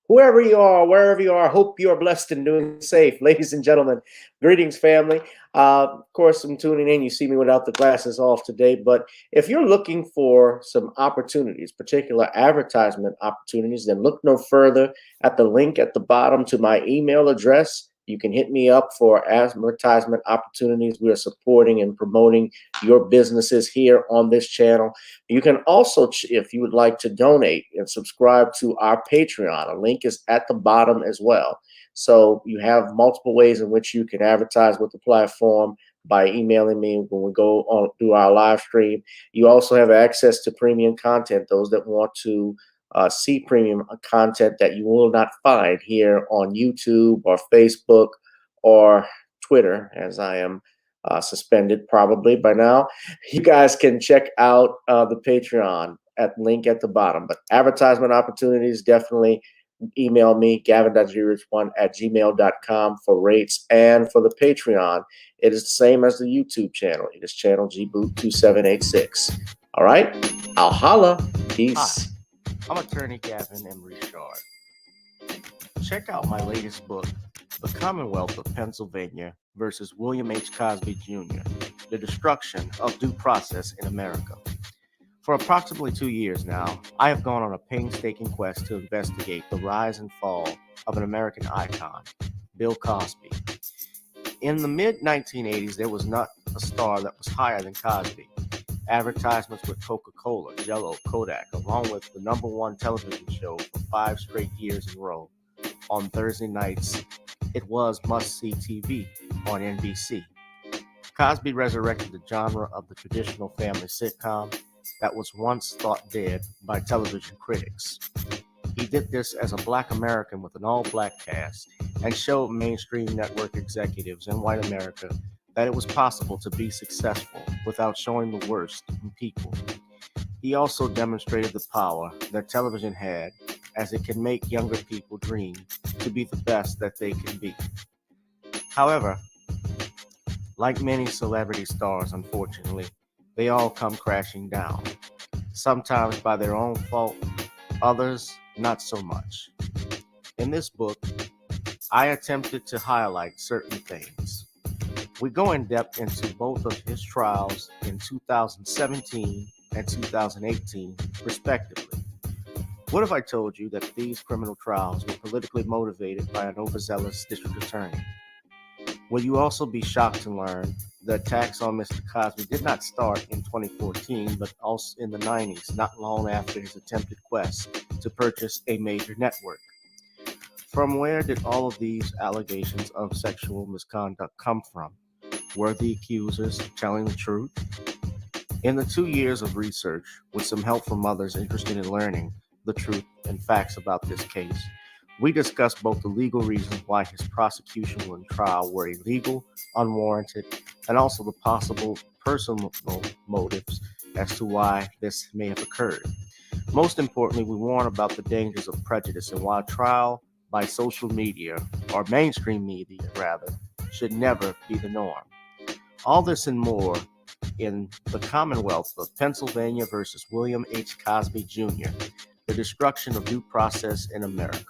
Whoever you are, wherever you are, hope you are blessed and doing safe. Ladies and gentlemen, greetings, family. Of course, I'm tuning in. You see me without the glasses off today. But if you're looking for some opportunities, particular advertisement opportunities, then look no further at the link at the bottom to my email address. You can hit me up for advertisement opportunities. We are supporting and promoting your businesses here on this channel. You can also, if you would like to donate and subscribe to our Patreon, a link is at the bottom as well. So you have multiple ways in which you can advertise with the platform by emailing me when we go on through our live stream. You also have access to premium content, those that want to see premium content that you will not find here on YouTube or Facebook or Twitter, as I am suspended probably by now. You guys can check out the Patreon at link at the bottom. But advertisement opportunities, definitely email me, gavin.grich1@gmail.com for rates. And for the Patreon, it is the same as the YouTube channel. It is channel gboot2786. All right, I'll holla. Peace. Hi. I'm attorney Gavin M. Richard. Check out my latest book, The Commonwealth of Pennsylvania versus William H. Cosby Jr., The Destruction of Due Process in America. For approximately 2 years now, I have gone on a painstaking quest to investigate the rise and fall of an American icon, Bill Cosby. In the mid-1980s, there was not a star that was higher than Cosby. Advertisements with Coca-Cola, Jello, Kodak, along with the #1 television show for 5 straight years in a row on Thursday nights. It was must-see TV. on NBC. Cosby resurrected the genre of the traditional family sitcom that was once thought dead by television critics. He did this as a Black American with an all Black cast and showed mainstream network executives in white America that it was possible to be successful without showing the worst in people. He also demonstrated the power that television had, as it can make younger people dream to be the best that they can be. However, like many celebrity stars, unfortunately, they all come crashing down, sometimes by their own fault, others not so much. In this book, I attempted to highlight certain things. We go in depth into both of his trials in 2017 and 2018, respectively. What if I told you that these criminal trials were politically motivated by an overzealous district attorney? Will you also be shocked to learn the attacks on Mr. Cosby did not start in 2014, but also in the 90s, not long after his attempted quest to purchase a major network? From where did all of these allegations of sexual misconduct come from? Were the accusers telling the truth? In the 2 years of research, with some help from others interested in learning the truth and facts about this case, we discussed both the legal reasons why his prosecution and trial were illegal, unwarranted, and also the possible personal motives as to why this may have occurred. Most importantly, we warn about the dangers of prejudice and why trial by social media, or mainstream media rather, should never be the norm. All this and more in the Commonwealth of Pennsylvania versus William H. Cosby Jr., The Destruction of Due Process in America.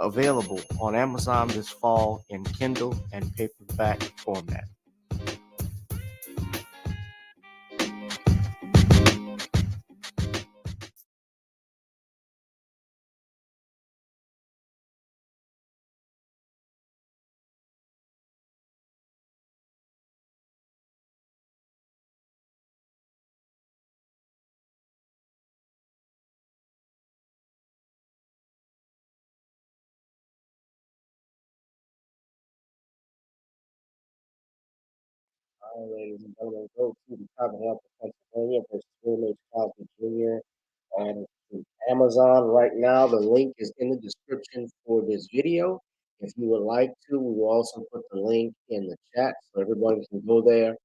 Available on Amazon this fall in Kindle and paperback format. All right, ladies and gentlemen, go to the Commonwealth of Pennsylvania versus William H. Cosby Jr. on Amazon right now. The link is in the description for this video. If you would like to, we will also put the link in the chat so everybody can go there.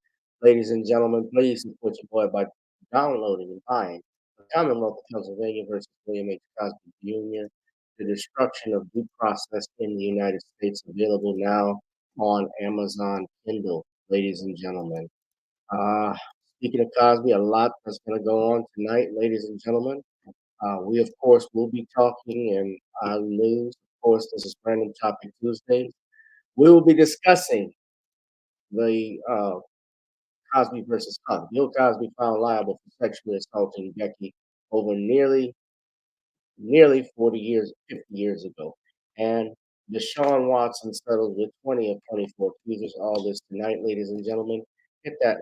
Ladies and gentlemen, please support your boy by downloading and buying The Commonwealth of Pennsylvania versus William H. Cosby Jr. The Destruction of Due Process in the United States, available now on Amazon Kindle, ladies and gentlemen. Uh, Speaking of Cosby, a lot that's going to go on tonight, ladies and gentlemen. We, of course, will be talking and news. Of course, this is Random Topic Tuesdays. We will be discussing the Cosby versus Cosby. Bill Cosby found liable for sexually assaulting Becky over nearly 40 years, 50 years ago. And Deshaun Watson settled with 20 of 24 accusers. All this tonight, ladies and gentlemen. Hit that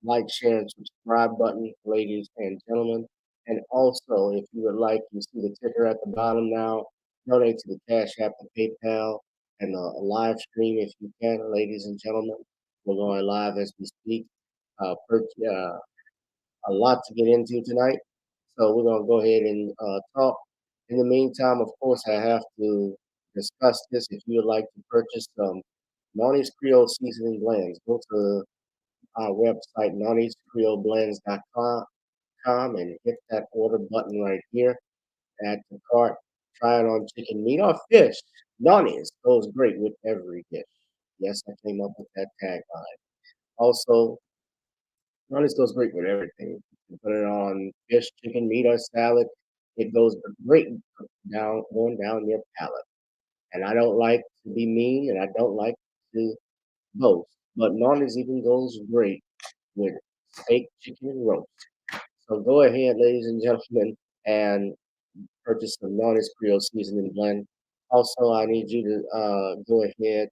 like, share, and subscribe button, ladies and gentlemen. And also, if you would like, you see the ticker at the bottom now. Donate to the Cash App, the PayPal, and a live stream if you can, ladies and gentlemen. We're going live as we speak. A lot to get into tonight, so we're gonna go ahead and talk. In the meantime, of course, I have to discuss this. If you would like to purchase some Monty's Creole seasoning blends, go to our website, nonniescreoleblends.com, and hit that order button right here. Add to cart. Try it on chicken, meat, or fish. Nonnies goes great with every dish. Yes, I came up with that tagline. Also, Nonnies goes great with everything. You put it on fish, chicken, meat, or salad. It goes great going down your palate. And I don't like to be mean, and I don't like to boast, but Nonnies even goes great with steak, chicken, and roast. So go ahead, ladies and gentlemen, and purchase the Notice Creole Seasoning Blend. Also, I need you to go ahead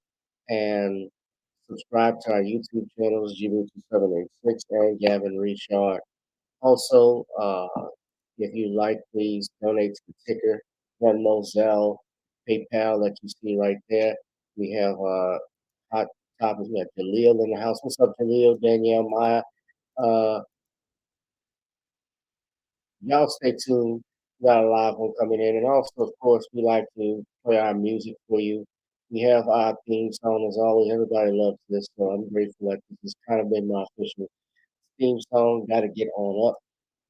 and subscribe to our YouTube channels, GB2786 and Gavin Richard. Also, if you like, please donate to the ticker, Venmo, Zelle, PayPal that you see right there. We have hot topics. We have Jaleel in the house. What's up, Jaleel, Danielle, Maya? Uh, y'all stay tuned. We got a live one coming in. And also, of course, we like to play our music for you. We have our theme song as always. Everybody loves this, so I'm grateful that this has kind of been my official theme song. Got to get on up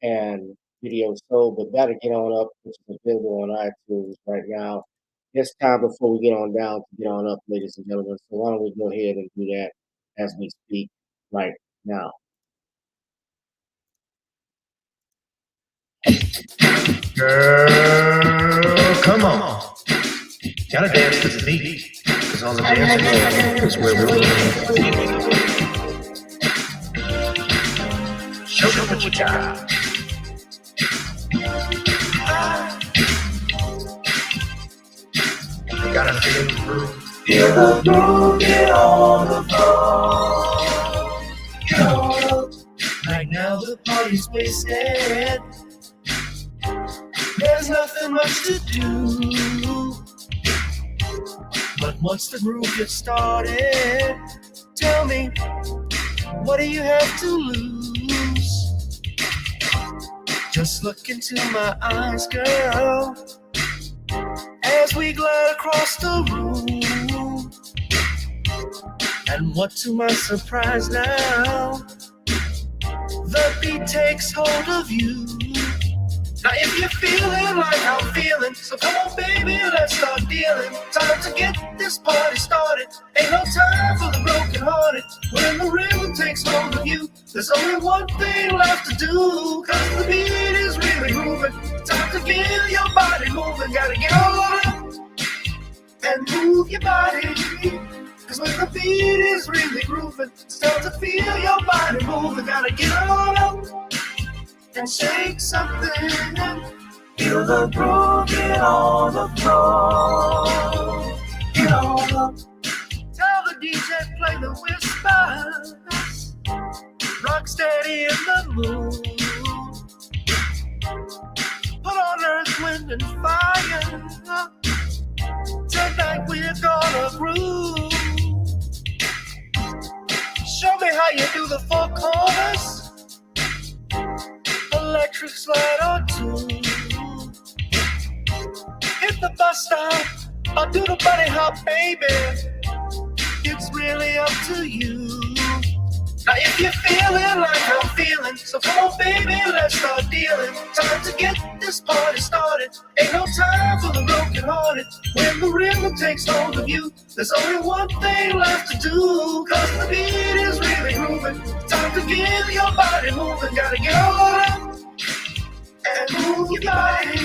and video sold, but got to get on up, which is available on iTunes right now. It's time before we get on down to get on up, ladies and gentlemen. So why don't we go ahead and do that as we speak right now? Girl, come on. Gotta dance to the beat. Cause on the dance floor is where we're show me what you got. You gotta feel the groove. Feel the groove, get on the floor. Get on up. Right now the party's wasted. There's nothing much to do. But once the groove gets started, tell me, what do you have to lose? Just look into my eyes, girl, as we glide across the room. And what to my surprise now, the beat takes hold of you. Now if you're feeling like I'm feeling, so come on baby, let's start dealing. Time to get this party started. Ain't no time for the broken hearted. When the rhythm takes hold of you, there's only one thing left to do. Cause the beat is really moving. Time to get your body moving. Gotta get on up and move your body. Cause when the beat is really grooving, it's time to feel your body moving. Gotta get on up and shake something. Feel the groove, get on the floor. Get on up. Tell the DJ play the whispers. Rock steady in the mood. Put on earth, wind, and fire. Tonight we're gonna groove. Show me how you do the four corners. Electric slide or two. Hit the bus stop or do the bunny hop, baby. It's really up to you. Now if you're feeling like I'm feeling, so come on baby, let's start dealing. Time to get this party started. Ain't no time for the broken hearted. When the rhythm takes hold of you, there's only one thing left to do. Cause the beat is really grooving. Time to get your body moving. Gotta get on up and move your body.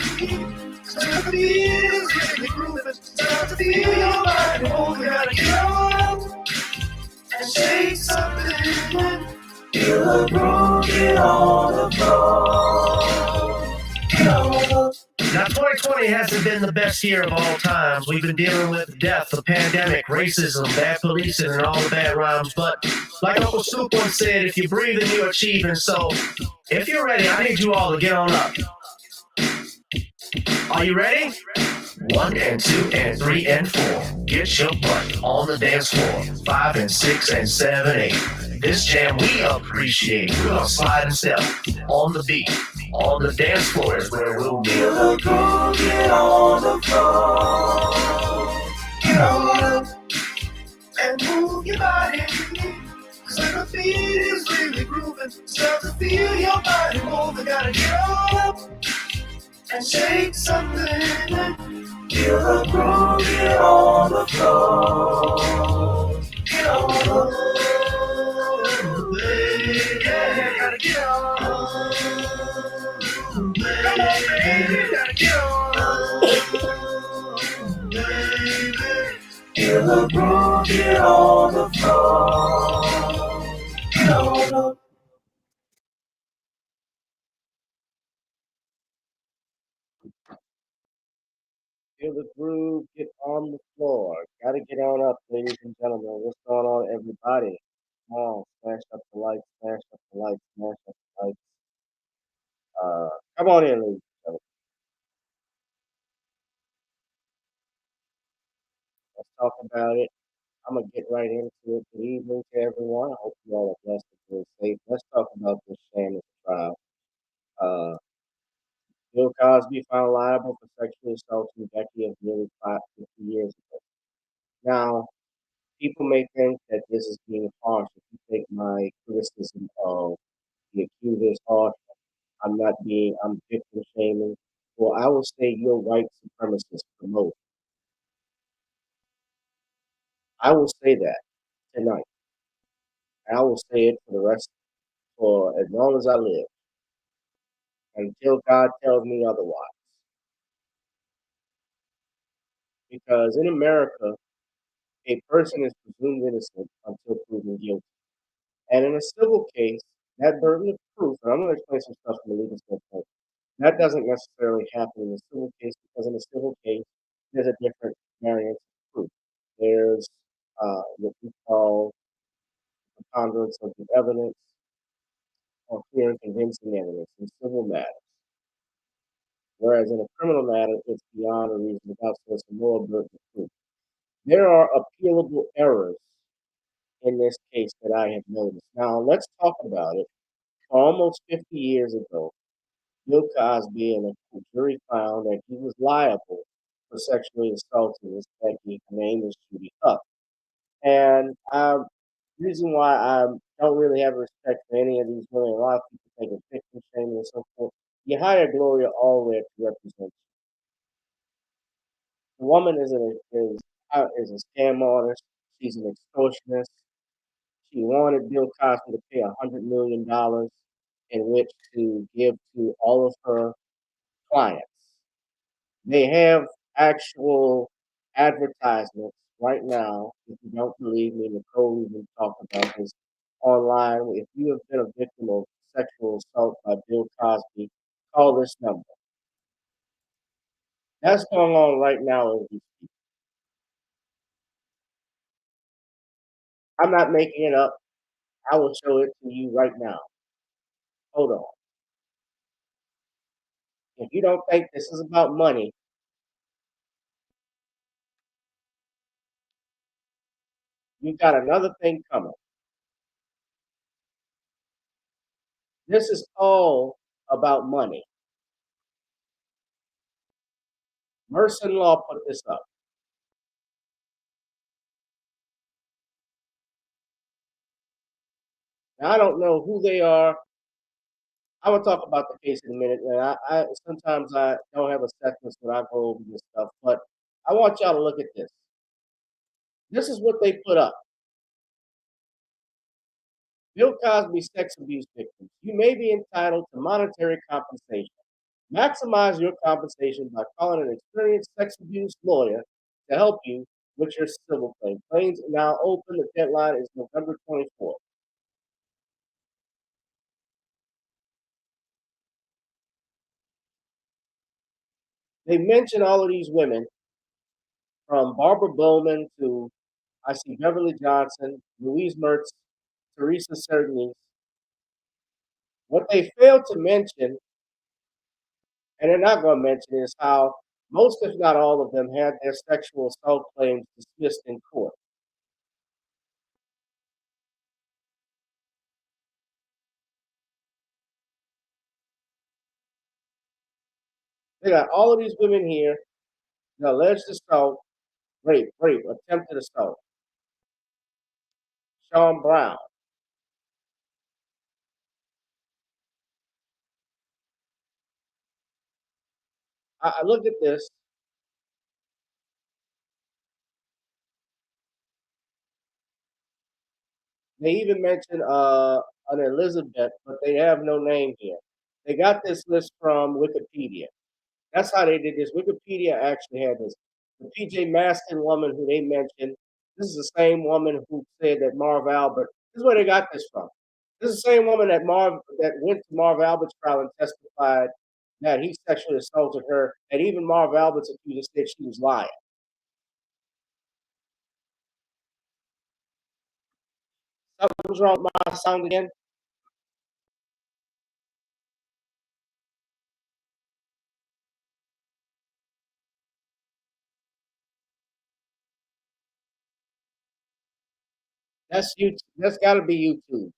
Cause the beat is really grooving. Time to feel your body moving. Gotta get on up and shake something. Feel the groove, get on the floor. Get on up. Now 2020 hasn't been the best year of all times. We've been dealing with death, the pandemic, racism, bad policing, and all the bad rhymes. But like Uncle Snoop once said, if you breathe and you achieve. And so, if you're ready, I need you all to get on up. Are you ready? 1 and 2 and 3 and 4. Get your butt on the dance floor. 5 and 6 and 7, 8. This jam we appreciate. We're gonna slide and step on the beat. On the dance floor is where we'll be. Feel the groove, get on the floor. Get on up and move your body. Cause when the beat is really grooving, start to feel your body moving. Gotta get on up and shake something. Feel the groove, get on the floor. Get on up, baby. Yeah, gotta get on. Come on, baby, gotta get on. Baby. Feel the groove, get on the floor. Get on up. Feel the groove, get on the floor. Gotta get on up, ladies and gentlemen. What's going on, everybody? Come on, smash up the lights, smash up the lights, smash up the lights. Come on in, ladies and gentlemen. Let's talk about it. right into it. Good evening to everyone. I hope you all are blessed and very safe. Let's talk about this shameless trial. Uh, Bill Cosby found liable for sexually assaulting Becky of nearly 50 years ago. Now, people may think that this is being harsh. If you think my criticism of the accuser is harsh, I'm victim shaming. Well, I will say you're white supremacist promote. I will say that tonight. I will say it for as long as I live, until God tells me otherwise. Because in America, a person is presumed innocent until proven guilty. And in a civil case, that burden of proof, and I'm going to explain some stuff from the legal standpoint, that doesn't necessarily happen in a civil case because in a civil case, there's a different variance of proof. There's what we call preponderance of the evidence or clear and convincing evidence in civil matters. Whereas in a criminal matter, it's beyond a reasonable doubt, so it's a more burden of proof. There are appealable errors in this case that I have noticed. Now, let's talk about it. Almost 50 years ago, Bill Cosby and a jury found that he was liable for sexually assaulting this Becky. Her name is Judy Huth. And reason why I don't really have respect for any of these women, a lot of people think of victim shaming and so forth. You hire Gloria Allred to represent you. The woman is a scam artist. She's an extortionist. She wanted Bill Cosby to pay $100 million in which to give to all of her clients. They have actual advertisements right now. If you don't believe me, Nicole even talked about this online. If you have been a victim of sexual assault by Bill Cosby, call this number. That's going on right now as we speak. I'm not making it up. I will show it to you right now. Hold on. If you don't think this is about money, you've got another thing coming. This is all about money. Merson Law put this up. Now, I don't know who they are. I will talk about the case in a minute. And I sometimes I don't have assessments when I go over this stuff, but I want y'all to look at this. This is what they put up. Bill Cosby sex abuse victims. You may be entitled to monetary compensation. Maximize your compensation by calling an experienced sex abuse lawyer to help you with your civil claim. Claims are now open. The deadline is November 24th. They mention all of these women, from Barbara Bowman to I see Beverly Johnson, Louise Mertz, Teresa Cerny. What they fail to mention, and they're not going to mention, is how most, if not all of them, had their sexual assault claims dismissed in court. They got all of these women here, the alleged assault, rape, attempted assault. Sean Brown. I looked at this. They even mentioned an Elizabeth, but they have no name here. They got this list from Wikipedia. That's how they did this. Wikipedia actually had this. The PJ Maston woman who they mentioned, this is the same woman who said that Marv Albert, this is where they got this from. This is the same woman that went to Marv Albert's trial and testified that he sexually assaulted her, and even Marv Albert's accuser said she was lying. Something's wrong with my sound again. That's you. That's got to be YouTube.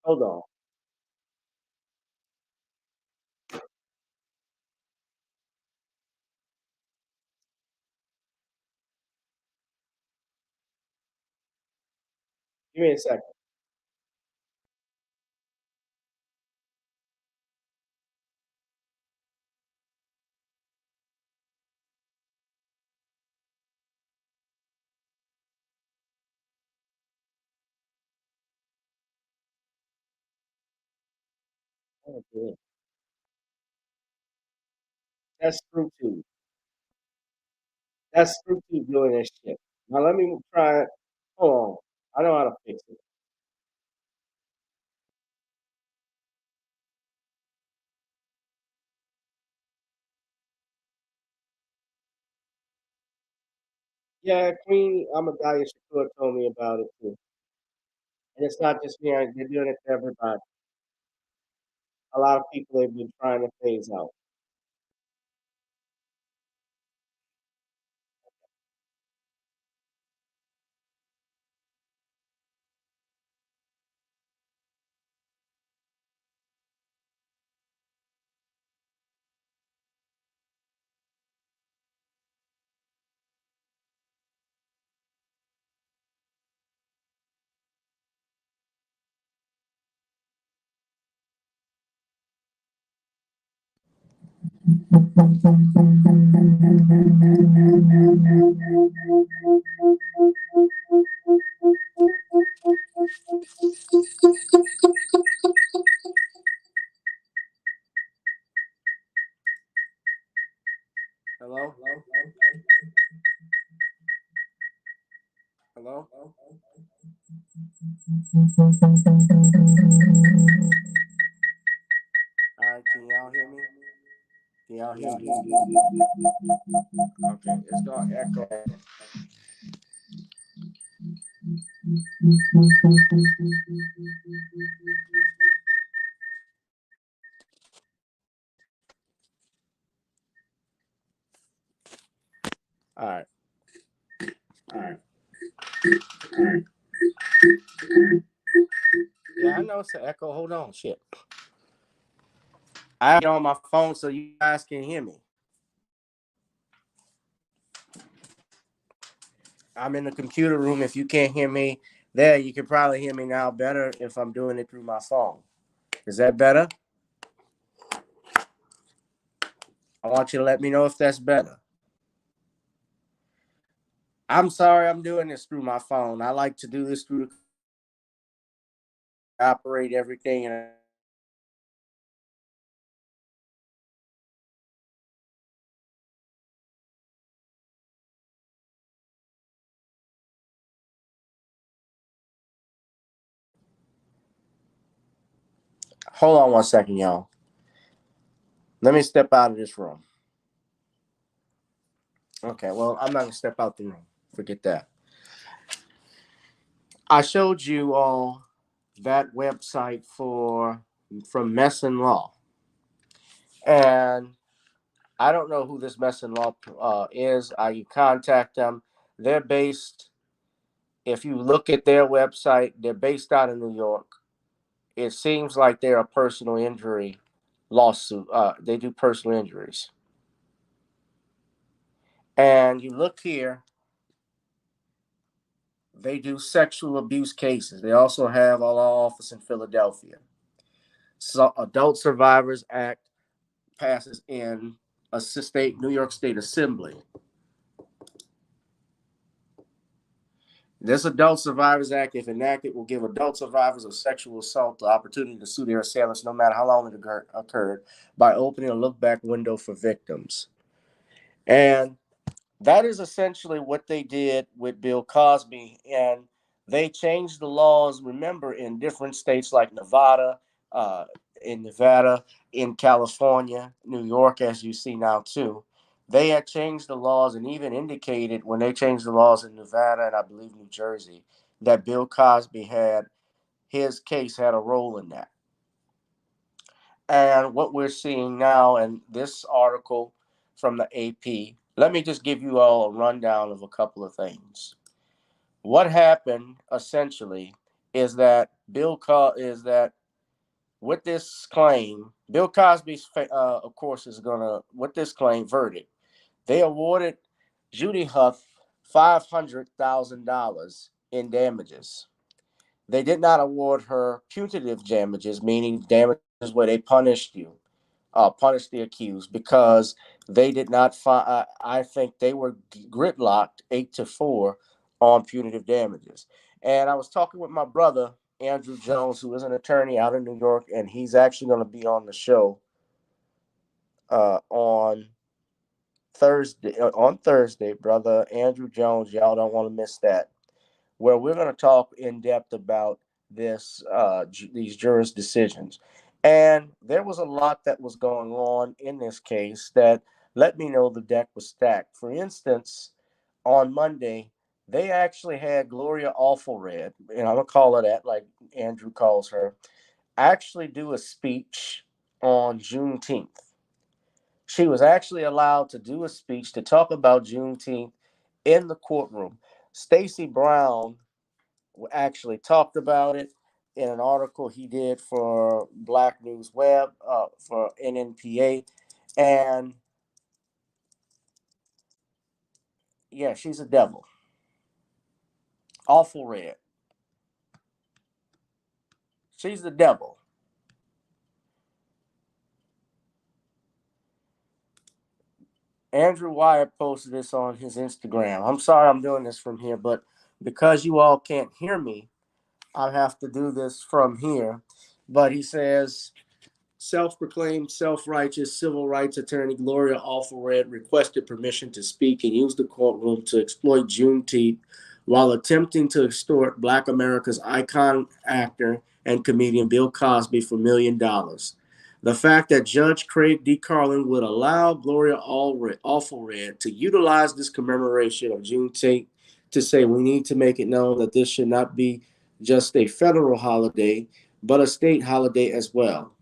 Hold on. Give me a second. Oh, good. That's YouTube. That's YouTube doing this shit. Now let me try it. Hold on. I know how to fix it. Yeah, Queen Amadalia Shakur told me about it too. And it's not just me. They're doing it to everybody. A lot of people have been trying to phase out. Hello? Hello? All right, can y'all hear me? Can y'all hear me? Okay, it's gonna echo. All right. All right. Yeah, I know it's an echo. Hold on, shit. I have it on my phone so you guys can hear me. I'm in the computer room. If you can't hear me there, you can probably hear me now better if I'm doing it through my phone. Is that better? I want you to let me know if that's better. I'm sorry I'm doing this through my phone. I like to do this through the operate everything. And hold on one second, y'all. Let me step out of this room. Okay, well, I'm not going to step out the room. Forget that. I showed you all that website from Messon Law. And I don't know who this Messon Law is. You contact them. They're based, if you look at their website, they're based out of New York. It seems like they're a personal injury lawsuit. They do personal injuries. And you look here, they do sexual abuse cases. They also have a law office in Philadelphia. So Adult Survivors Act passes in a state, New York State Assembly. This Adult Survivors Act, if enacted, will give adult survivors of sexual assault the opportunity to sue their assailants no matter how long it occurred by opening a look-back window for victims. And that is essentially what they did with Bill Cosby. And they changed the laws, remember, in different states like uh, Nevada, in California, New York, as you see now, too. They had changed the laws and even indicated when they changed the laws in Nevada and I believe New Jersey that Bill Cosby his case had a role in that. And what we're seeing now in this article from the AP let me just give you all a rundown of a couple of things. What happened essentially is that with this claim, Bill Cosby's, of course, is gonna with this claim verdict. They awarded Judy Huth $500,000 in damages. They did not award her punitive damages, meaning damages where they punished punish the accused, because they did not find. I think they were gridlocked 8-4 on punitive damages. And I was talking with my brother Andrew Jones, who is an attorney out in New York, and he's actually going to be on the show on Thursday. On Thursday, brother Andrew Jones, y'all don't want to miss that, where we're going to talk in depth about these jurors' decisions. And there was a lot that was going on in this case that let me know the deck was stacked. For instance, on Monday, they actually had Gloria Allred, and I'm going to call her that, like Andrew calls her, actually do a speech on Juneteenth. She was actually allowed to do a speech to talk about Juneteenth in the courtroom. Stacey Brown actually talked about it in an article he did for Black News Web for NNPA. And yeah, she's a devil. Awful red. She's the devil. Andrew Wyatt posted this on his Instagram. I'm sorry I'm doing this from here, but because you all can't hear me, I have to do this from here. But he says, self-proclaimed self-righteous civil rights attorney Gloria Allred requested permission to speak and use the courtroom to exploit Juneteenth while attempting to extort Black America's icon actor and comedian Bill Cosby for $1 million. The fact that Judge Craig D. Carlin would allow Gloria Allred to utilize this commemoration of Juneteenth to say we need to make it known that this should not be just a federal holiday, but a state holiday as well.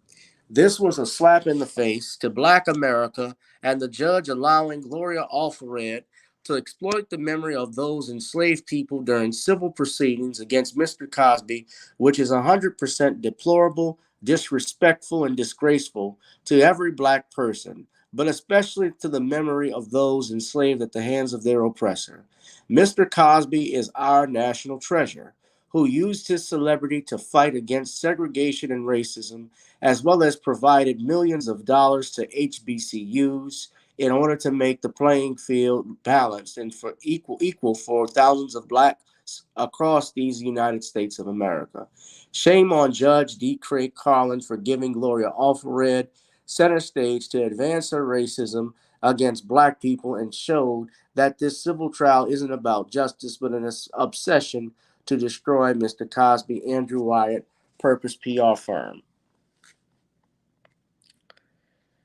This was a slap in the face to Black America and the judge allowing Gloria Allred to exploit the memory of those enslaved people during civil proceedings against Mr. Cosby, which is 100% deplorable, disrespectful, and disgraceful to every Black person, but especially to the memory of those enslaved at the hands of their oppressor. Mr. Cosby is our national treasure, who used his celebrity to fight against segregation and racism, as well as provided millions of dollars to HBCUs in order to make the playing field balanced and for equal for thousands of Blacks across these United States of America. Shame on Judge D. Craig Carlin for giving Gloria Allred center stage to advance her racism against Black people, and showed that this civil trial isn't about justice but an obsession to destroy Mr. Cosby. Andrew Wyatt, Purpose PR firm.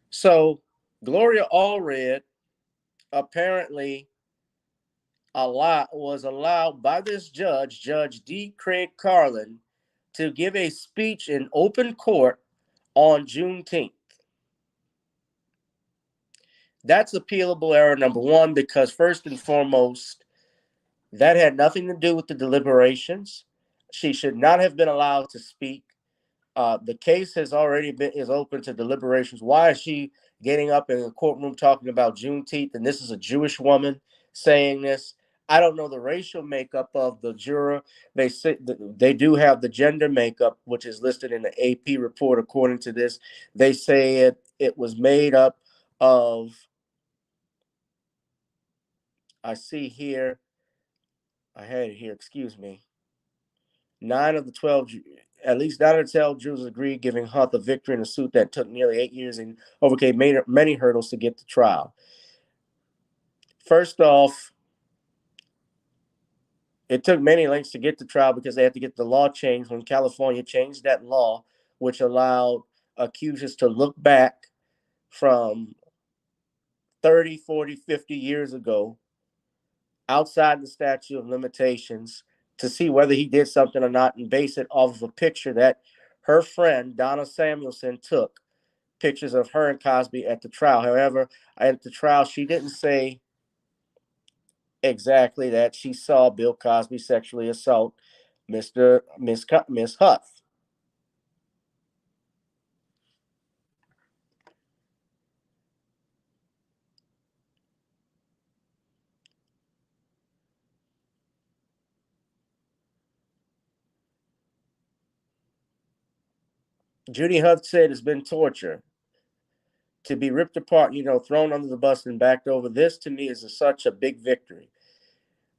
So Gloria Allred apparently was allowed by this judge, Judge D. Craig Carlin, to give a speech in open court on Juneteenth. That's appealable error number one, because first and foremost, that had nothing to do with the deliberations. She should not have been allowed to speak. The case has already is open to deliberations. Why is she getting up in the courtroom talking about Juneteenth? And this is a Jewish woman saying this. I don't know the racial makeup of the juror. They do have the gender makeup, which is listed in the AP report. According to this, they say it was made up of. I see here. I had it here. Excuse me. 9 of the 12, at least 9 of the 12 jurors agreed, giving Huth a victory in a suit that took nearly 8 years and overcame many hurdles to get to trial. First off, it took many lengths to get to trial because they had to get the law changed when California changed that law, which allowed accusers to look back from 30, 40, 50 years ago outside the statute of limitations to see whether he did something or not and base it off of a picture that her friend, Donna Samuelson, took pictures of her and Cosby at the trial. However, at the trial, she didn't say exactly that she saw Bill Cosby sexually assault Miss Huth. Judy Huth said it's been torture to be ripped apart, thrown under the bus and backed over. This to me is such a big victory.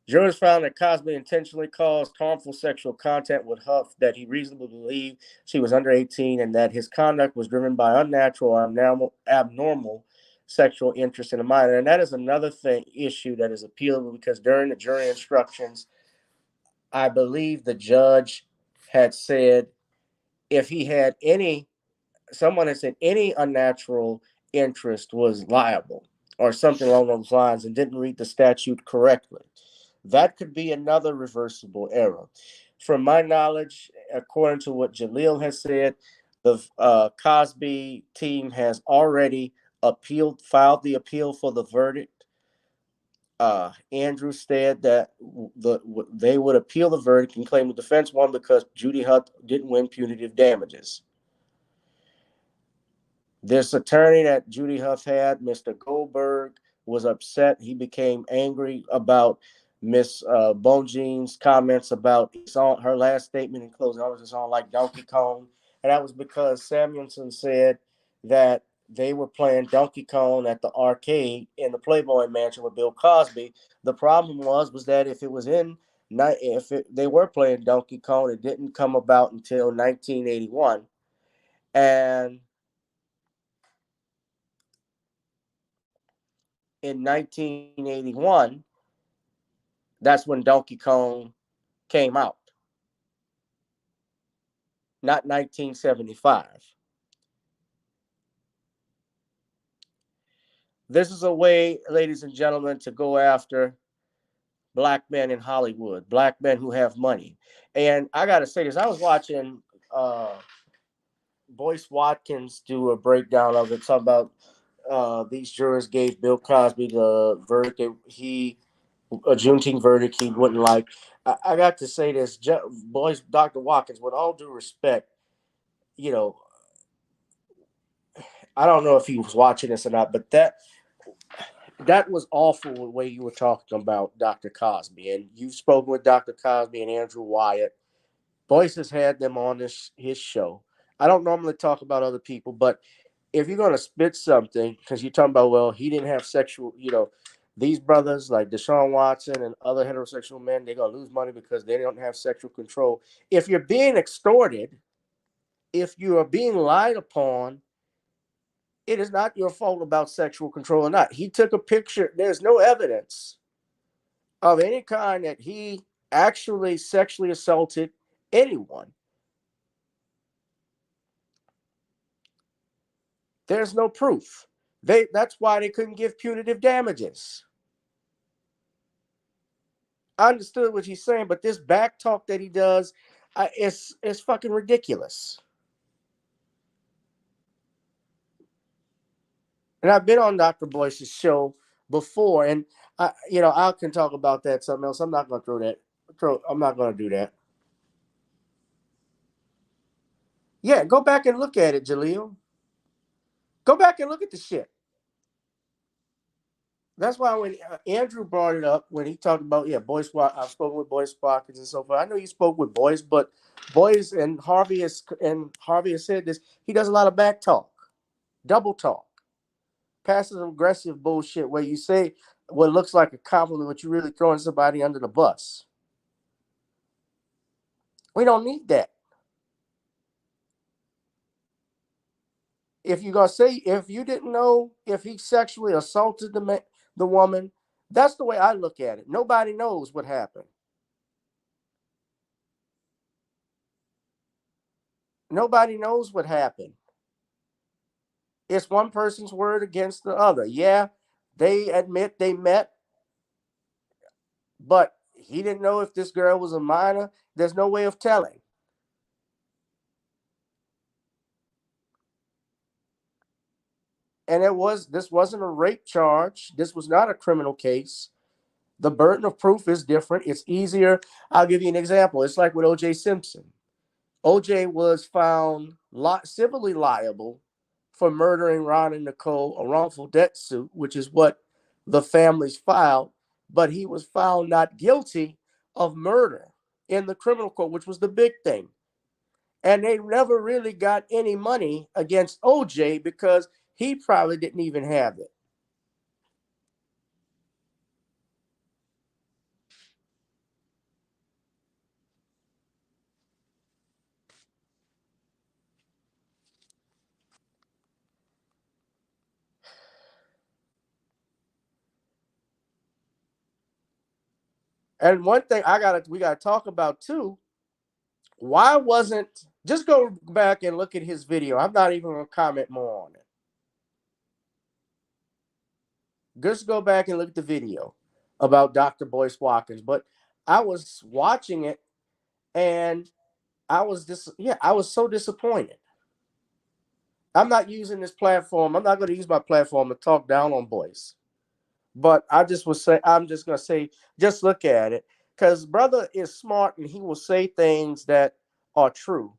Jurors found that Cosby intentionally caused harmful sexual contact with Huff, that he reasonably believed she was under 18, and that his conduct was driven by unnatural or abnormal sexual interest in a minor. And that is another issue that is appealable, because during the jury instructions, I believe the judge had said if he had someone had said any unnatural interest was liable or something along those lines, and didn't read the statute correctly. That could be another reversible error. From my knowledge, according to what Jaleel has said, the Cosby team has already filed the appeal for the verdict. Andrew said that they would appeal the verdict and claim the defense won because Judy Huth didn't win punitive damages. This attorney that Judy Huth had, Mr. Goldberg, was upset. He became angry about Miss Bonjean's comments about her last statement in closing arguments on like Donkey Kong. And that was because Samuelson said that they were playing Donkey Kong at the arcade in the Playboy Mansion with Bill Cosby. The problem was that if they were playing Donkey Kong, it didn't come about until 1981. And in 1981, that's when Donkey Kong came out, not 1975. This is a way, ladies and gentlemen, to go after black men in Hollywood, black men who have money. And I got to say this, I was watching Boyce Watkins do a breakdown of it, talking about these jurors gave Bill Cosby the verdict a Juneteenth verdict he wouldn't like. I got to say this, Dr. Watkins, with all due respect, you know, I don't know if he was watching this or not, but that was awful the way you were talking about Dr. Cosby. And you've spoken with Dr. Cosby and Andrew Wyatt. Boyce has had them on his show. I don't normally talk about other people, but if you're going to spit something, because you're talking about, well, he didn't have sexual, these brothers like Deshaun Watson and other heterosexual men, they're going to lose money because they don't have sexual control. If you're being extorted, if you are being lied upon, it is not your fault about sexual control or not. He took a picture. There's no evidence of any kind that he actually sexually assaulted anyone. There's no proof. That's why they couldn't give punitive damages. I understood what he's saying, but this back talk that he does, it's fucking ridiculous. And I've been on Dr. Boyce's show before, and I can talk about that something else. I'm not going to I'm not going to do that. Yeah, go back and look at it, Jaleel. Go back and look at the shit. That's why when Andrew brought it up, when he talked about, Boyce, I've spoken with Boyce Watkins and so forth. I know you spoke with Boyce, but Boyce and Harvey has said this. He does a lot of back talk, double talk, passive aggressive bullshit where you say what looks like a compliment, but you're really throwing somebody under the bus. We don't need that. If you're gonna say, if you didn't know if he sexually assaulted the woman, that's the way I look at it. Nobody knows what happened. Nobody knows what happened. It's one person's word against the other. Yeah, they admit they met, but he didn't know if this girl was a minor. There's no way of telling. And this wasn't a rape charge. This was not a criminal case. The burden of proof is different. It's easier. I'll give you an example. It's like with O.J. Simpson. O.J. was found civilly liable for murdering Ron and Nicole, a wrongful death suit, which is what the families filed, but he was found not guilty of murder in the criminal court, which was the big thing. And they never really got any money against OJ because he probably didn't even have it. And one thing we gotta talk about too, why wasn't, just go back and look at his video. I'm not even gonna comment more on it. Just go back and look at the video about Dr. Boyce Watkins. But I was watching it and I was I was so disappointed. I'm not using this platform. I'm not going to use my platform to talk down on Boyce. But I'm just gonna say, just look at it. Because brother is smart and he will say things that are true.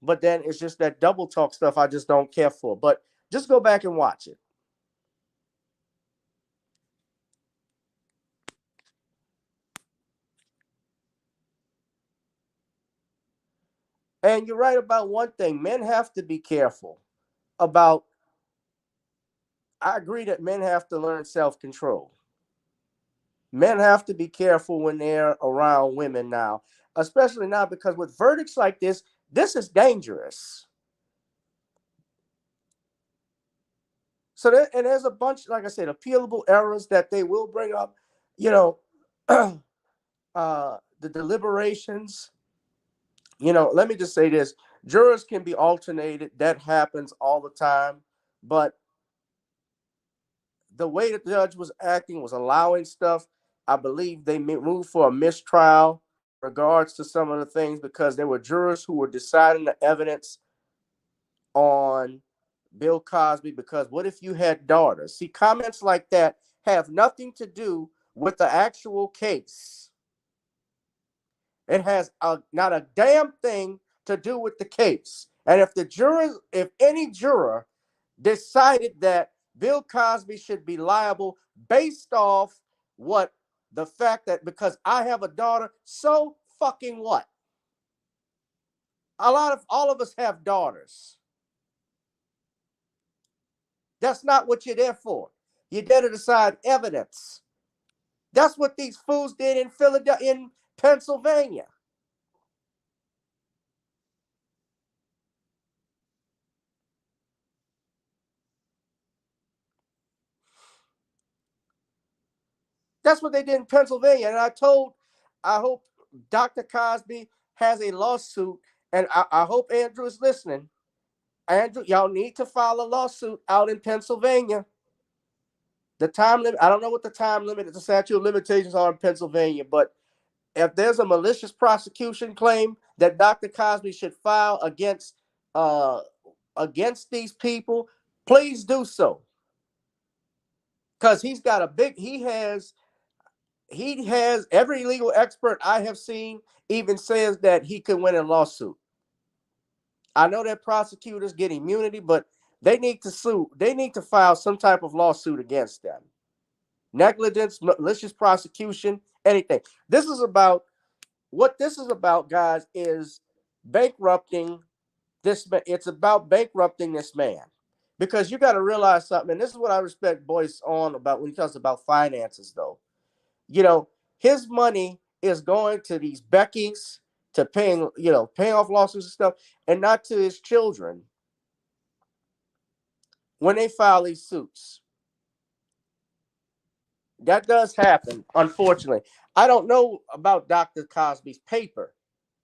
But then it's just that double talk stuff I just don't care for. But just go back and watch it. And you're right about one thing. Men have to be careful about, I agree that men have to learn self-control. Men have to be careful when they're around women now, especially now because with verdicts like this is dangerous. So there's a bunch, like I said, appealable errors that they will bring up. You know, the deliberations. Let me just say this: jurors can be alternated. That happens all the time, but the way the judge was acting was allowing stuff. I believe they moved for a mistrial in regards to some of the things because there were jurors who were deciding the evidence on Bill Cosby. Because what if you had daughters? See, comments like that have nothing to do with the actual case. It has not a damn thing to do with the case. And if any juror decided that Bill Cosby should be liable based off what the fact that because I have a daughter, so fucking what? All of us have daughters. That's not what you're there for. You're there to decide evidence. That's what these fools did in Philadelphia, in Pennsylvania. That's what they did in Pennsylvania. And I hope Dr. Cosby has a lawsuit. And I hope Andrew is listening. Andrew, y'all need to file a lawsuit out in Pennsylvania. The time limit, I don't know what the time limit, the statute of limitations are in Pennsylvania, but if there's a malicious prosecution claim that Dr. Cosby should file against these people, please do so. Because he has every legal expert I have seen even says that he could win a lawsuit. I know that prosecutors get immunity, but they need to sue. They need to file some type of lawsuit against them. Negligence, malicious prosecution, anything. What this is about, guys, is bankrupting this man. It's about bankrupting this man. Because you got to realize something, and this is what I respect Boyce on about when he talks about finances, though. His money is going to these Beckys to paying off lawsuits and stuff, and not to his children when they file these suits. That does happen, unfortunately. I don't know about Dr. Cosby's paper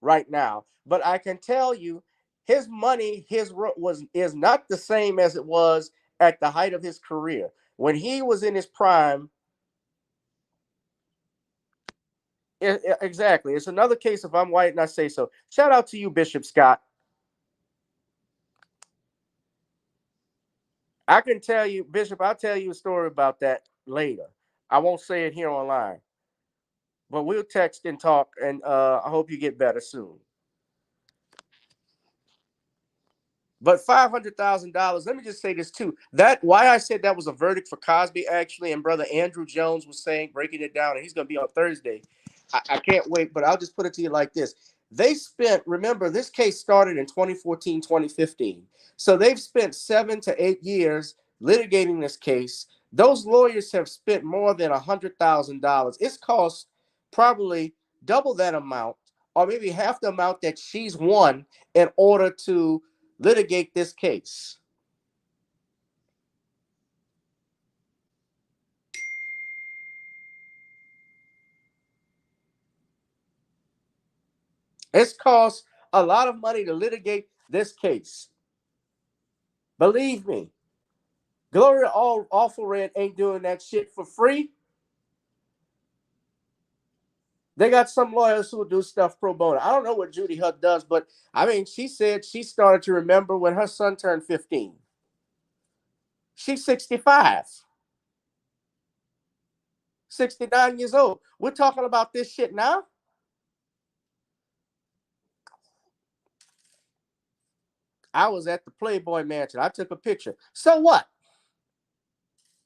right now, but I can tell you his money is not the same as it was at the height of his career. When he was in his prime, exactly. It's another case of I'm white and I say so. Shout out to you, Bishop Scott. I can tell you, Bishop, I'll tell you a story about that later. I won't say it here online. But we'll text and talk, and I hope you get better soon. But $500,000. Let me just say this too. That why I said that was a verdict for Cosby, actually, and brother Andrew Jones was saying, breaking it down, and he's going to be on Thursday. I can't wait, but I'll just put it to you like this. They spent, remember, this case started in 2014, 2015. So they've spent 7 to 8 years litigating this case. Those lawyers have spent more than $100,000. It's cost probably double that amount, or maybe half the amount that she's won in order to litigate this case. It's cost a lot of money to litigate this case. Believe me, Gloria Awful Red ain't doing that shit for free. They got some lawyers who do stuff pro bono. I don't know what Judy Huth does, but I mean, she said she started to remember when her son turned 15. She's 65. 69 years old. We're talking about this shit now. I was at the Playboy Mansion. I took a picture. So what?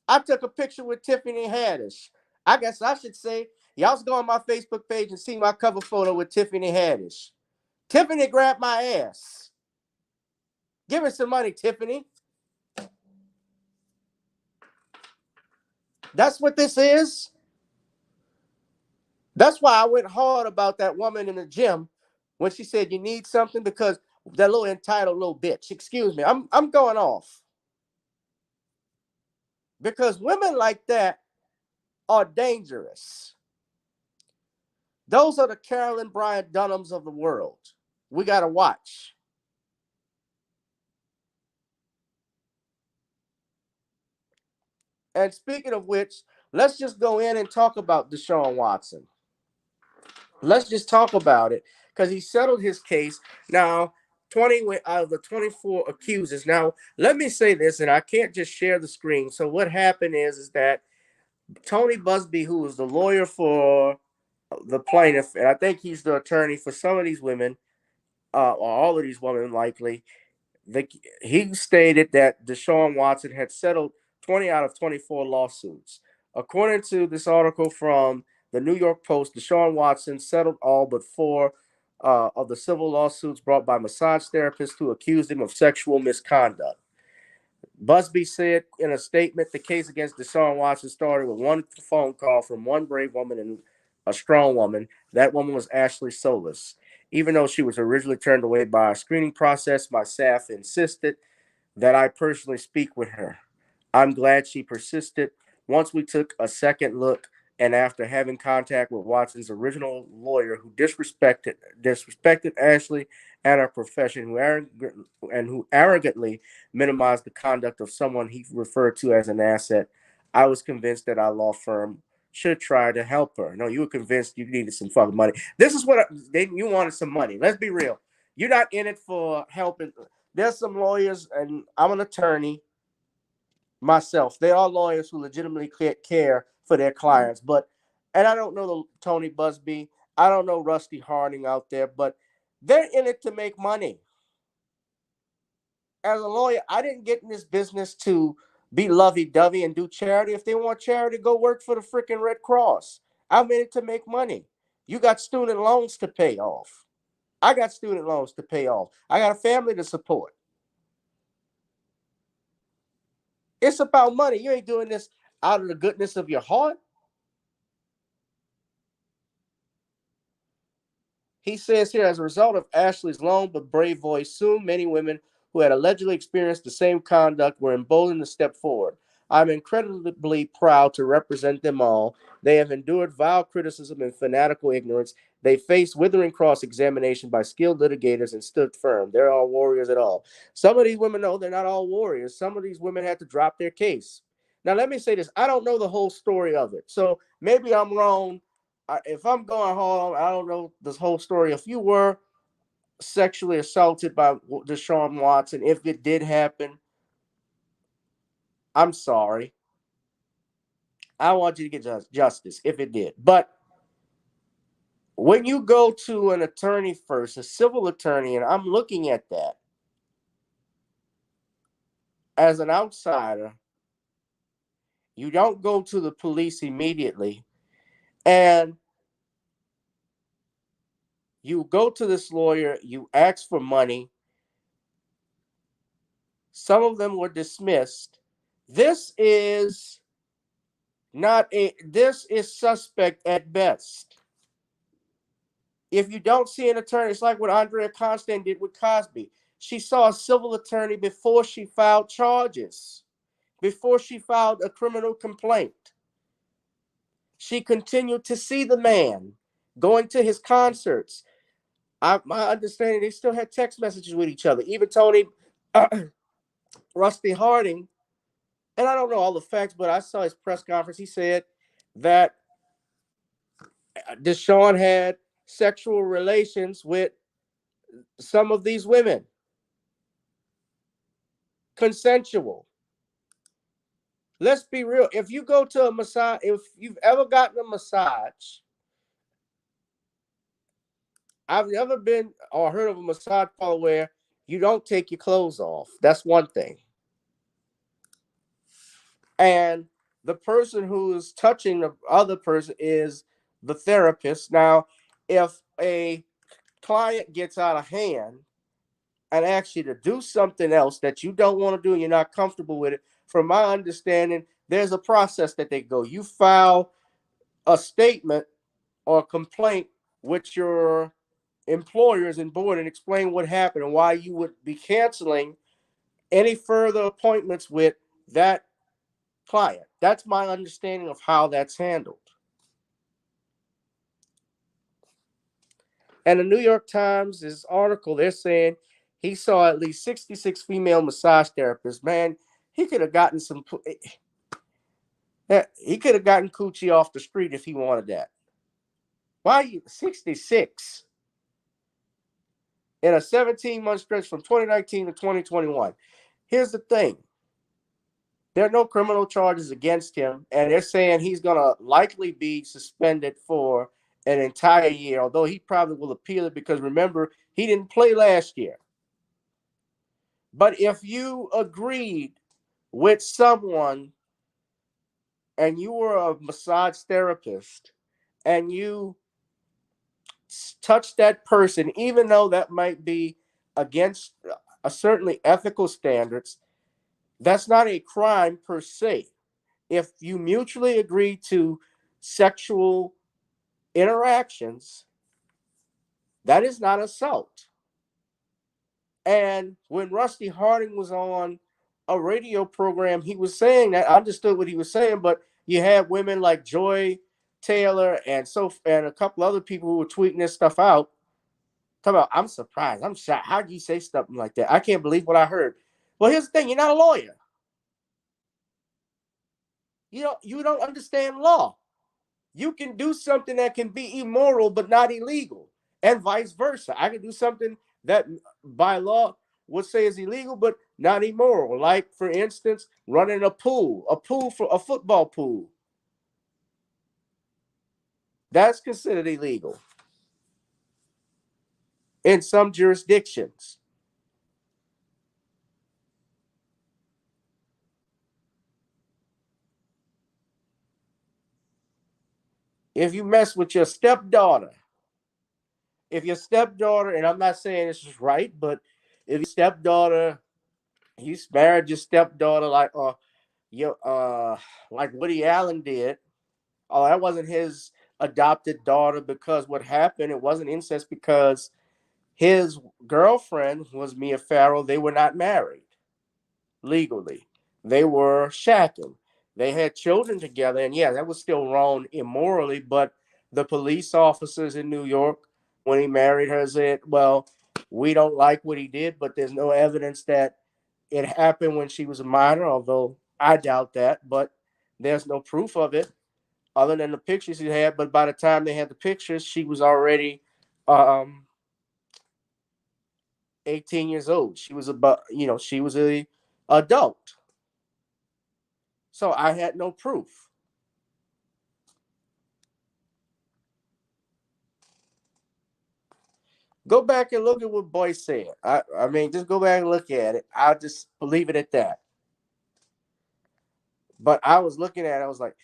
I took a picture with Tiffany Haddish. I guess I should say, y'all should go on my Facebook page and see my cover photo with Tiffany Haddish. Tiffany grabbed my ass. Give me some money, Tiffany. That's what this is. That's why I went hard about that woman in the gym when she said you need something, because that little entitled little bitch. Excuse me. I'm going off. Because women like that are dangerous. Those are the Carolyn Bryant Dunhams of the world. We got to watch. And speaking of which, let's just go in and talk about Deshaun Watson. Let's just talk about it, because he settled his case. Now, 20 out of the 24 accusers. Now, let me say this, and I can't just share the screen. So what happened is that Tony Busby, who was the lawyer for the plaintiff, and I think he's the attorney for some of these women, or all of these women likely, he stated that Deshaun Watson had settled 20 out of 24 lawsuits. According to this article from the New York Post, Deshaun Watson settled all but 4 of the civil lawsuits brought by massage therapists who accused him of sexual misconduct. Busby said in a statement, the case against Deshaun Watson started with one phone call from one brave woman and a strong woman. That woman was Ashley Solis. Even though she was originally turned away by a screening process, my staff insisted that I personally speak with her. I'm glad she persisted. Once we took a second look, and after having contact with Watson's original lawyer, who disrespected Ashley and her profession, who arrogantly minimized the conduct of someone he referred to as an asset, I was convinced that our law firm should try to help her. No, you were convinced you needed some fucking money. This is what you wanted, some money. Let's be real. You're not in it for helping. There's some lawyers, and I'm an attorney myself. They are lawyers who legitimately care for their clients. And I don't know the Tony Busby. I don't know Rusty Harding out there, but they're in it to make money. As a lawyer, I didn't get in this business to be lovey-dovey and do charity. If they want charity, go work for the freaking Red Cross. I'm in it to make money. You got student loans to pay off. I got student loans to pay off. I got a family to support. It's about money. You ain't doing this out of the goodness of your heart. He says here, as a result of Ashley's lone but brave voice, soon many women who had allegedly experienced the same conduct were emboldened to step forward. I'm incredibly proud to represent them all. They have endured vile criticism and fanatical ignorance. They faced withering cross-examination by skilled litigators and stood firm. They're all warriors at all. Some of these women, no, they're not all warriors. Some of these women had to drop their case. Now, let me say this. I don't know the whole story of it, so maybe I'm wrong. If I'm going home, I don't know this whole story. If you were sexually assaulted by Deshaun Watson, if it did happen, I'm sorry. I want you to get justice if it did. But when you go to an attorney first, a civil attorney, and I'm looking at that as an outsider, you don't go to the police immediately, and you go to this lawyer, you ask for money. Some of them were dismissed. This is this is suspect at best. If you don't see an attorney, it's like what Andrea Constand did with Cosby. She saw a civil attorney before she filed charges, before she filed a criminal complaint. She continued to see the man, going to his concerts. My understanding, they still had text messages with each other. Even Tony Rusty Harding, and I don't know all the facts, but I saw his press conference. He said that Deshaun had sexual relations with some of these women, consensual. Let's be real. If you go to a massage, if you've ever gotten a massage, I've never been or heard of a massage parlor where you don't take your clothes off. That's one thing. And the person who is touching the other person is the therapist. Now, if a client gets out of hand and asks you to do something else that you don't want to do and you're not comfortable with it, from my understanding, there's a process that they go. You file a statement or complaint with your employers and board and explain what happened and why you would be canceling any further appointments with that client. That's my understanding of how that's handled. And the New York Times, this article, they're saying he saw at least 66 female massage therapists. Man, he could have gotten he could have gotten coochie off the street if he wanted that. Why are you 66? In a 17-month stretch from 2019 to 2021. Here's the thing. There are no criminal charges against him, and they're saying he's going to likely be suspended for an entire year, although he probably will appeal it because, remember, he didn't play last year. But if you agreed with someone and you were a massage therapist and you touched that person, even though that might be against certainly ethical standards, that's not a crime per se. If you mutually agree to sexual interactions, that is not assault. And when Rusty Harding was on a radio program, he was saying that. I understood what he was saying, but you had women like Joy Taylor and a couple other people who were tweeting this stuff out. Talking about, I'm surprised, I'm shocked. How do you say something like that? I can't believe what I heard. Well, here's the thing: you're not a lawyer. You don't understand law. You can do something that can be immoral but not illegal, and vice versa. I can do something that by law would say is illegal but not immoral, like, for instance, running a pool for a football pool. That's considered illegal in some jurisdictions. If you mess with your stepdaughter, and I'm not saying this is right, but if your stepdaughter, you married your stepdaughter like Woody Allen did. Oh, that wasn't his adopted daughter, because what happened, it wasn't incest because his girlfriend was Mia Farrow. They were not married legally. They were shacking. They had children together, and yeah, that was still wrong immorally, but the police officers in New York, when he married her, said, well, we don't like what he did, but there's no evidence that it happened when she was a minor, although I doubt that, but there's no proof of it other than the pictures he had. But by the time they had the pictures, she was already 18 years old. She was she was a adult. So I had no proof. Go back and look at what Boyce said. I mean, just go back and look at it. I'll just leave it at that. But I was looking at it, I was like,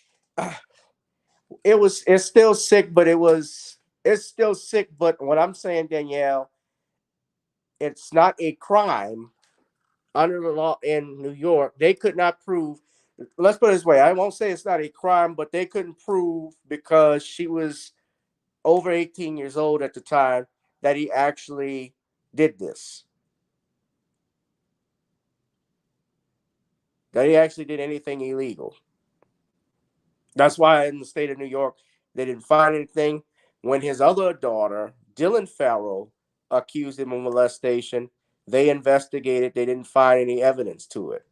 it's still sick, but it's still sick. But what I'm saying, Danielle, it's not a crime under the law in New York. They could not prove, let's put it this way. I won't say it's not a crime, but they couldn't prove because she was over 18 years old at the time that he actually did this. That he actually did anything illegal. That's why in the state of New York, they didn't find anything. When his other daughter, Dylan Farrow, accused him of molestation, they investigated. They didn't find any evidence to it.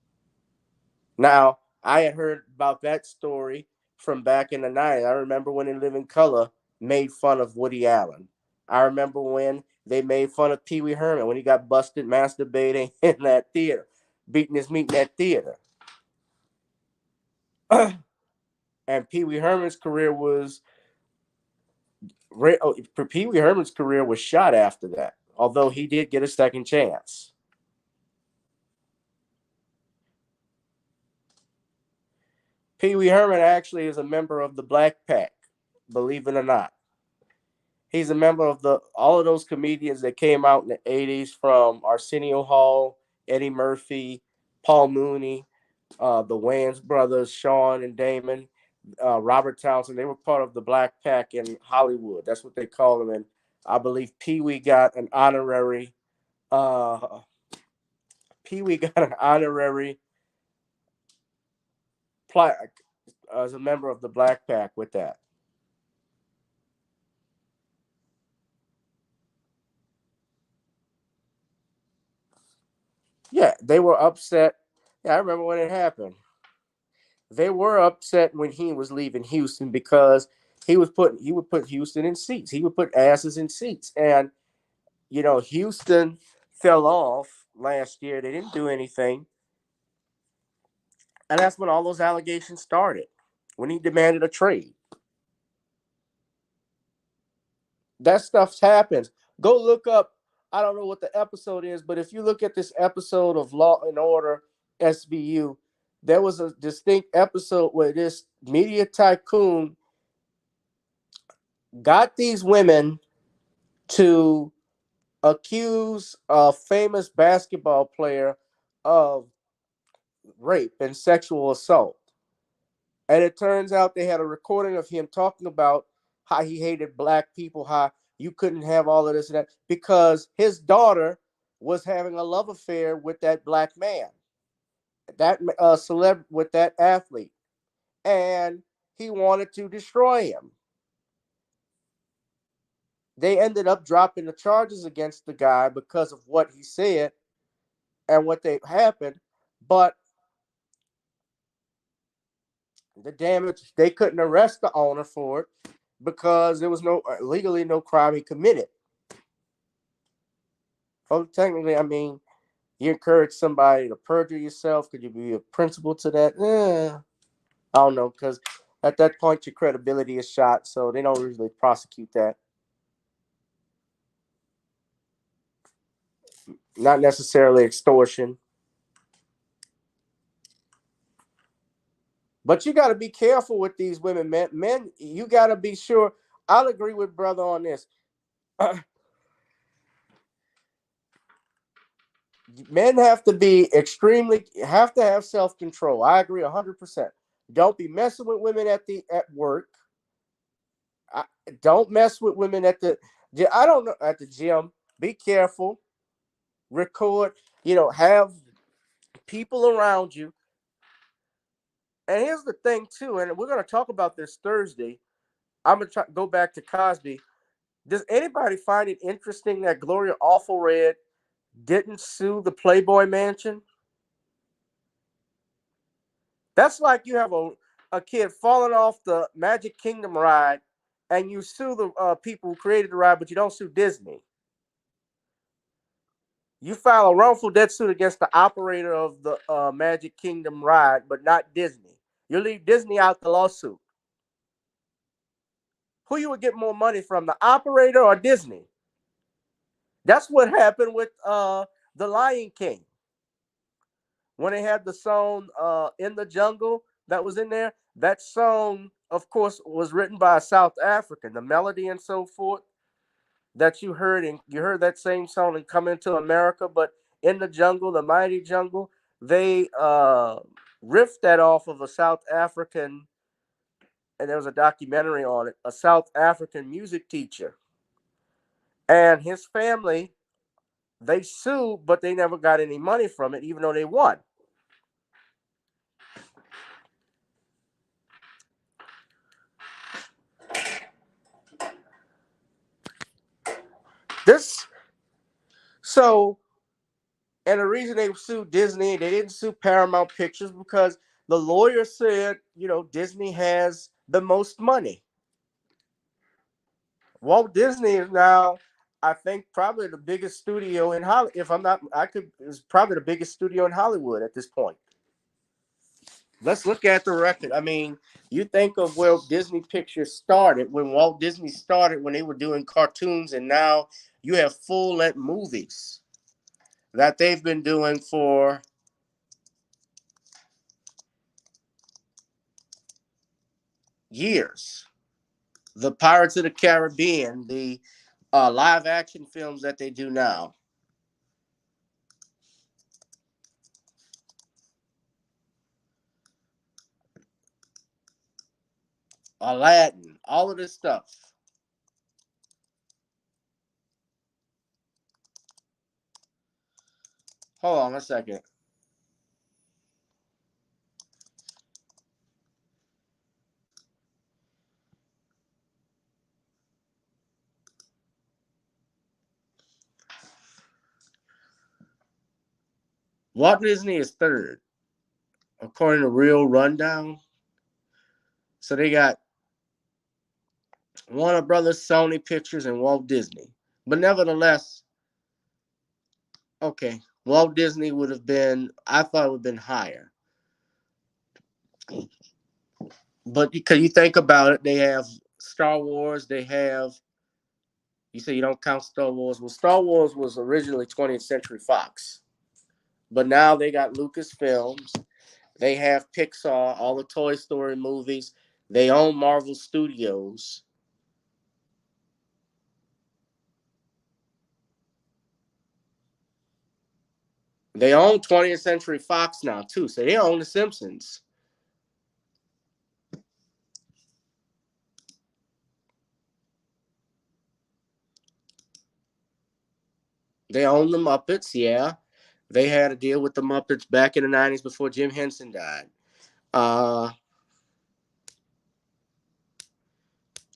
Now, I had heard about that story from back in the 90s. I remember when In Living Color made fun of Woody Allen. I remember when they made fun of Pee Wee Herman when he got busted masturbating in that theater, beating his meat in that theater. And Pee Wee Herman's career was shot after that, although he did get a second chance. Pee Wee Herman actually is a member of the Black Pack, believe it or not. He's a member of all of those comedians that came out in the 80s, from Arsenio Hall, Eddie Murphy, Paul Mooney, the Wayans brothers, Sean and Damon, Robert Townsend. They were part of the Black Pack in Hollywood. That's what they call them. And I believe Pee Wee got an honorary plaque as a member of the Black Pack with that. Yeah, they were upset. Yeah, I remember when it happened. They were upset when he was leaving Houston because he would put Houston in seats. He would put asses in seats. And Houston fell off last year. They didn't do anything. And that's when all those allegations started, when he demanded a trade. That stuff happens. Go look up, I don't know what the episode is, but if you look at this episode of Law and Order SVU, there was a distinct episode where this media tycoon got these women to accuse a famous basketball player of rape and sexual assault. And it turns out they had a recording of him talking about how he hated black people, how you couldn't have all of this and that, because his daughter was having a love affair with that black man, that with that athlete, and he wanted to destroy him. They ended up dropping the charges against the guy because of what he said and what they happened, but the damage, they couldn't arrest the owner for it because there was legally no crime he committed. Well, technically, I mean, you encourage somebody to perjure yourself. Could you be a principal to that? I don't know, because at that point your credibility is shot, so they don't usually prosecute that. Not necessarily extortion. But you got to be careful with these women, man. Men, you got to be sure. I'll agree with brother on this. Men have to have self-control. I agree 100%. Don't be messing with women at work. Don't mess with women at the gym. Be careful. Record, have people around you. And here's the thing too, and we're going to talk about this Thursday. I'm going to go back to Cosby. Does anybody find it interesting that Gloria Allred didn't sue the Playboy Mansion? That's like you have a kid falling off the Magic Kingdom ride, and you sue the people who created the ride, but you don't sue Disney. You file a wrongful death suit against the operator of the Magic Kingdom ride, but not Disney. You leave Disney out the lawsuit. Who you would get more money from, the operator or Disney? That's what happened with the Lion King. When they had the song In the Jungle that was in there, that song, of course, was written by a South African. The melody and so forth that you heard, and you heard that same song in Coming to America, but In the Jungle, the Mighty Jungle, they riffed that off of a South African, and there was a documentary on it, a South African music teacher. And his family, they sued, but they never got any money from it, even though they won. This so And the reason they sued Disney, they didn't sue Paramount Pictures because the lawyer said, Disney has the most money. Walt Disney is now, I think, probably the biggest studio in Hollywood. If I'm not, is probably the biggest studio in Hollywood at this point. Let's look at the record. I mean, you think of where Disney Pictures started, when Walt Disney started, when they were doing cartoons, and now you have full-length movies that they've been doing for years. The Pirates of the Caribbean, the live action films that they do now. Aladdin, all of this stuff. Hold on a second. Walt Disney is third, according to Real Rundown. So they got Warner Brothers, Sony Pictures, and Walt Disney. But nevertheless, okay, Walt Disney would have been, I thought it would have been higher. But because you think about it, they have Star Wars, they have, you say you don't count Star Wars. Well, Star Wars was originally 20th Century Fox. But now they got Lucasfilms. They have Pixar, all the Toy Story movies. They own Marvel Studios. They own 20th Century Fox now, too. So they own The Simpsons. They own The Muppets, yeah. They had a deal with The Muppets back in the 90s before Jim Henson died. I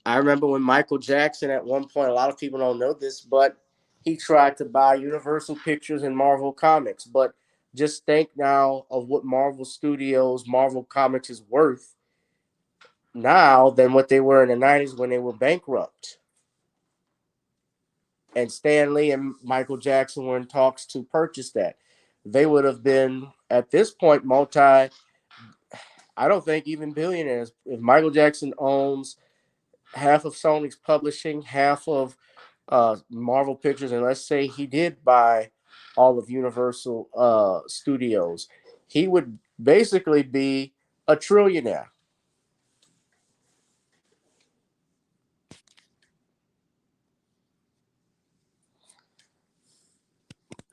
remember when Michael Jackson, at one point, a lot of people don't know this, but he tried to buy Universal Pictures and Marvel Comics. But just think now of what Marvel Studios, Marvel Comics is worth now than what they were in the 90s when they were bankrupt. And Stan Lee and Michael Jackson were in talks to purchase that. They would have been, at this point, I don't think even billionaires. If Michael Jackson owns half of Sony's publishing, half of Marvel Pictures, and let's say he did buy all of Universal Studios, he would basically be a trillionaire.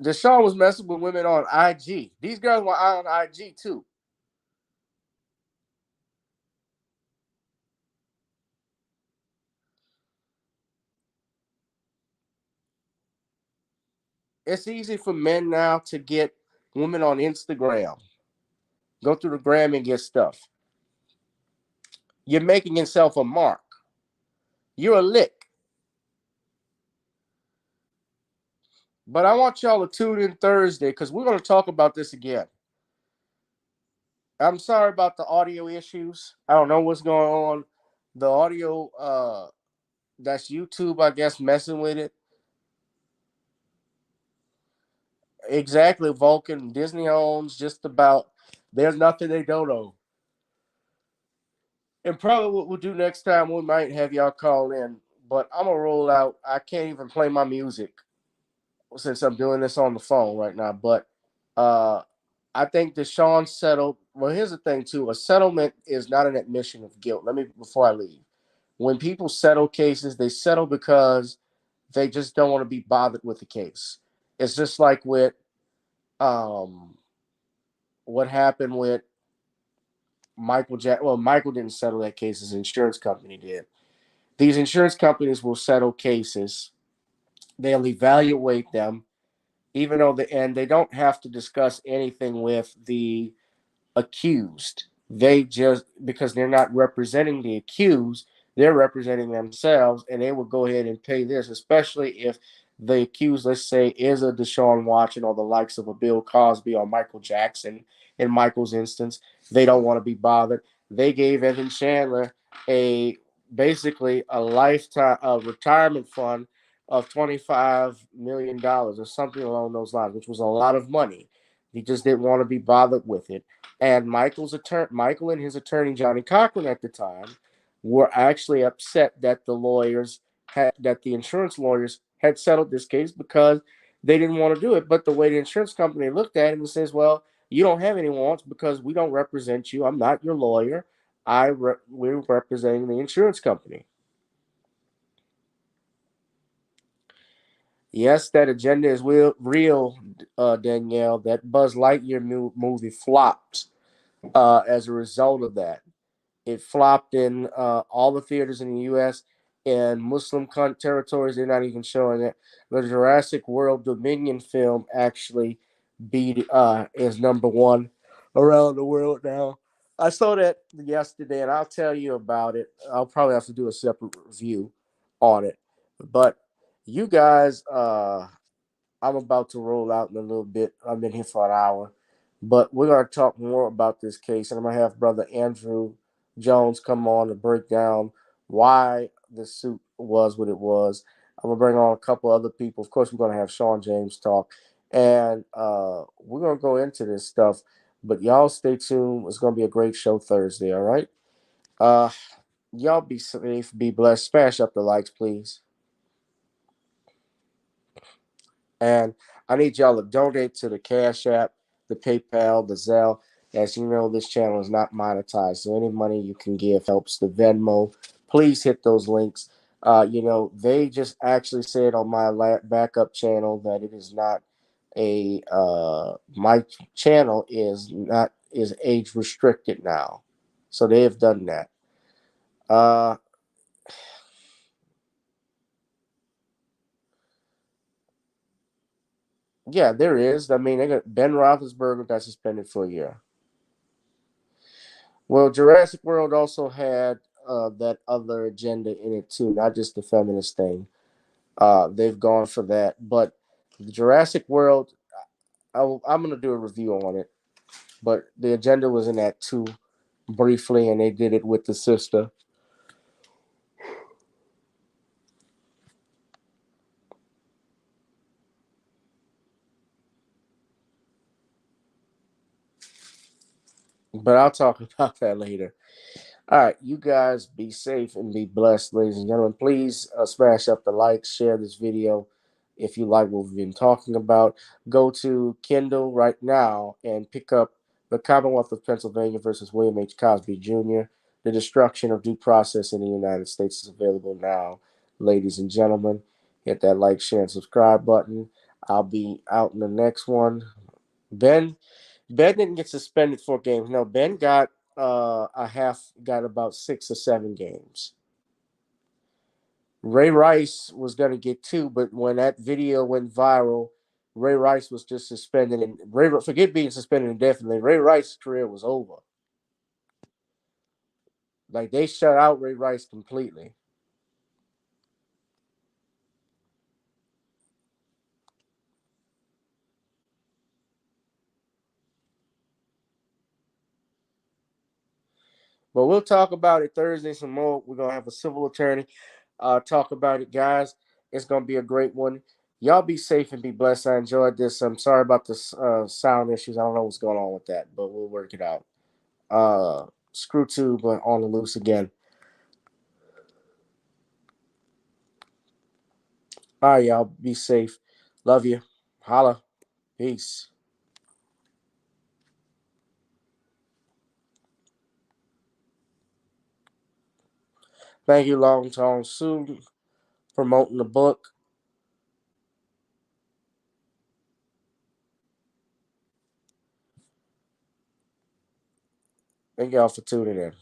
Deshaun was messing with women on IG. These girls were on IG too. It's easy for men now to get women on Instagram. Go through the gram and get stuff. You're making yourself a mark. You're a lick. But I want y'all to tune in Thursday because we're going to talk about this again. I'm sorry about the audio issues. I don't know what's going on. The audio, that's YouTube, I guess, messing with it. Exactly, Vulcan. Disney owns just about, there's nothing they don't own. And probably what we'll do next time, we might have y'all call in. But I'm going to roll out. I can't even play my music. since I'm doing this on the phone right now. But I think Deshaun settled. Well, here's the thing too: a settlement is not an admission of guilt. Let me before I leave. When people settle cases, they settle because they just don't want to be bothered with the case. It's just like with um, what happened with Michael Jack. Well, Michael didn't settle that case; his insurance company did. These insurance companies will settle cases. They'll evaluate them, even though they don't have to discuss anything with the accused. They just, because they're not representing the accused, they're representing themselves, and they will go ahead and pay this, especially if the accused, let's say, is a Deshaun Watson or the likes of a Bill Cosby or Michael Jackson. In Michael's instance, they don't want to be bothered. They gave Evan Chandler a basically a lifetime retirement fund of $25 million or something along those lines, which was a lot of money. He just didn't want to be bothered with it. And Michael and his attorney Johnny Cochran at the time were actually upset that that the insurance lawyers had settled this case because they didn't want to do it. But the way the insurance company looked at it and says, "Well, you don't have any wants because we don't represent you. I'm not your lawyer. We're representing the insurance company." Yes, that agenda is real, Danielle. That Buzz Lightyear movie flopped as a result of that. It flopped in all the theaters in the U.S. and Muslim territories. They're not even showing it. The Jurassic World Dominion film actually beat is number one around the world now. I saw that yesterday, and I'll tell you about it. I'll probably have to do a separate review on it. But you guys, I'm about to roll out in a little bit. I've been here for an hour, but we're going to talk more about this case, and I'm going to have Brother Andrew Jones come on to break down why the suit was what it was. I'm going to bring on a couple other people. Of course, we're going to have Sean James talk, and we're going to go into this stuff. But y'all stay tuned. It's going to be a great show Thursday, all right? Uh, y'all be safe, be blessed. Smash up the likes, please. And I need y'all to donate to the Cash App, the PayPal, the Zelle. As you know, this channel is not monetized, so any money you can give helps the Venmo. Please hit those links. They just actually said on my backup channel that it is not my channel is age restricted now, so they have done that. Uh, yeah, there is. I mean, they got Ben Roethlisberger got suspended for a year. Well, Jurassic World also had that other agenda in it too, not just the feminist thing. They've gone for that, but the Jurassic World, I'm going to do a review on it. But the agenda was in that too, briefly, and they did it with the sister. But I'll talk about that later. All right, you guys be safe and be blessed, ladies and gentlemen. Please smash up the like, share this video if you like what we've been talking about. Go to Kindle right now and pick up The Commonwealth of Pennsylvania versus William H. Cosby Jr. The Destruction of Due Process in the United States is available now, ladies and gentlemen. Hit that like, share, and subscribe button. I'll be out in the next one. Ben didn't get suspended 4 games. No, Ben got got about 6 or 7 games. Ray Rice was gonna get 2, but when that video went viral, Ray Rice was just suspended, and forget being suspended indefinitely. Ray Rice's career was over. Like they shut out Ray Rice completely. But we'll talk about it Thursday some more. We're gonna have a civil attorney talk about it, guys. It's gonna be a great one. Y'all be safe and be blessed. I enjoyed this. I'm sorry about the sound issues. I don't know what's going on with that, but we'll work it out. Screw tube on the loose again. All right, y'all be safe. Love you. Holla. Peace. Thank you, Long Tong Sue, promoting the book. Thank y'all for tuning in.